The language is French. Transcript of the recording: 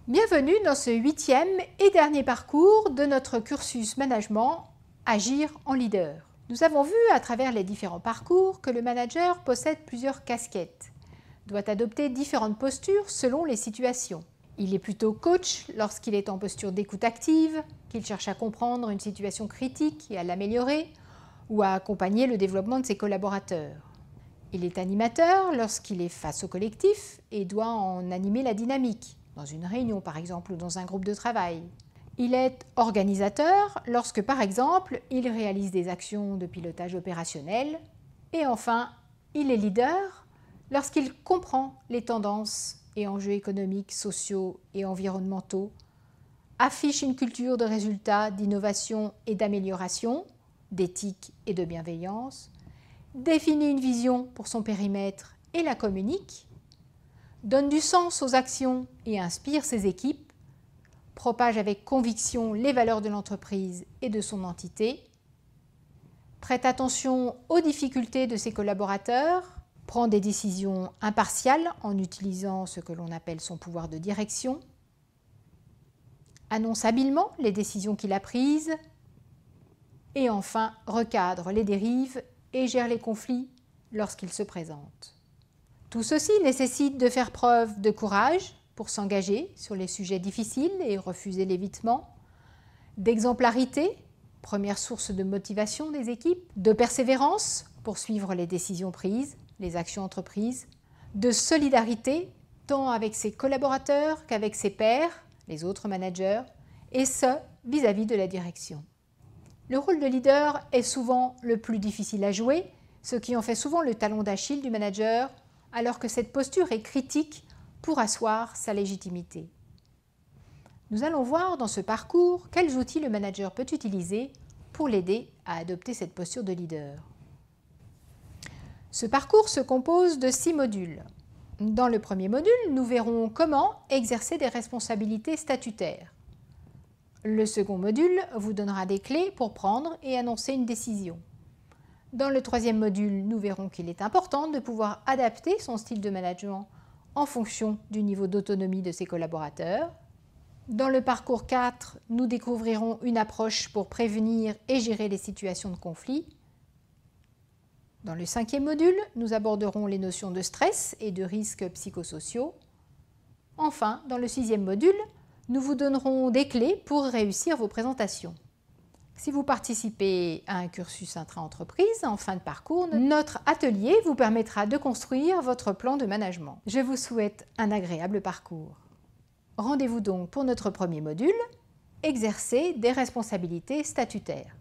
Bienvenue dans ce 8e et dernier parcours de notre cursus management Agir en leader. Nous avons vu à travers les différents parcours que le manager possède plusieurs casquettes, doit adopter différentes postures selon les situations. Il est plutôt coach lorsqu'il est en posture d'écoute active, qu'il cherche à comprendre une situation critique et à l'améliorer, ou à accompagner le développement de ses collaborateurs. Il est animateur lorsqu'il est face au collectif et doit en animer la dynamique, dans une réunion par exemple ou dans un groupe de travail. Il est organisateur lorsque par exemple il réalise des actions de pilotage opérationnel. Et enfin, il est leader lorsqu'il comprend les tendances et enjeux économiques, sociaux et environnementaux, affiche une culture de résultats, d'innovation et d'amélioration, d'éthique et de bienveillance, définit une vision pour son périmètre et la communique, donne du sens aux actions et inspire ses équipes, propage avec conviction les valeurs de l'entreprise et de son entité, prête attention aux difficultés de ses collaborateurs, prend des décisions impartiales en utilisant ce que l'on appelle son pouvoir de direction, annonce habilement les décisions qu'il a prises et enfin recadre les dérives et gère les conflits lorsqu'ils se présentent. Tout ceci nécessite de faire preuve de courage pour s'engager sur les sujets difficiles et refuser l'évitement, d'exemplarité, première source de motivation des équipes, de persévérance pour suivre les décisions prises, les actions entreprises, de solidarité tant avec ses collaborateurs qu'avec ses pairs, les autres managers, et ce, vis-à-vis de la direction. Le rôle de leader est souvent le plus difficile à jouer, ce qui en fait souvent le talon d'Achille du manager, alors que cette posture est critique pour asseoir sa légitimité. Nous allons voir dans ce parcours quels outils le manager peut utiliser pour l'aider à adopter cette posture de leader. Ce parcours se compose de 6 modules. Dans le premier module, nous verrons comment exercer des responsabilités statutaires. Le second module vous donnera des clés pour prendre et annoncer une décision. Dans le troisième module, nous verrons qu'il est important de pouvoir adapter son style de management en fonction du niveau d'autonomie de ses collaborateurs. Dans le parcours 4, nous découvrirons une approche pour prévenir et gérer les situations de conflit. Dans le 5e module, nous aborderons les notions de stress et de risques psychosociaux. Enfin, dans le 6e module, nous vous donnerons des clés pour réussir vos présentations. Si vous participez à un cursus intra-entreprise en fin de parcours, notre atelier vous permettra de construire votre plan de management. Je vous souhaite un agréable parcours. Rendez-vous donc pour notre premier module, exercer des responsabilités statutaires.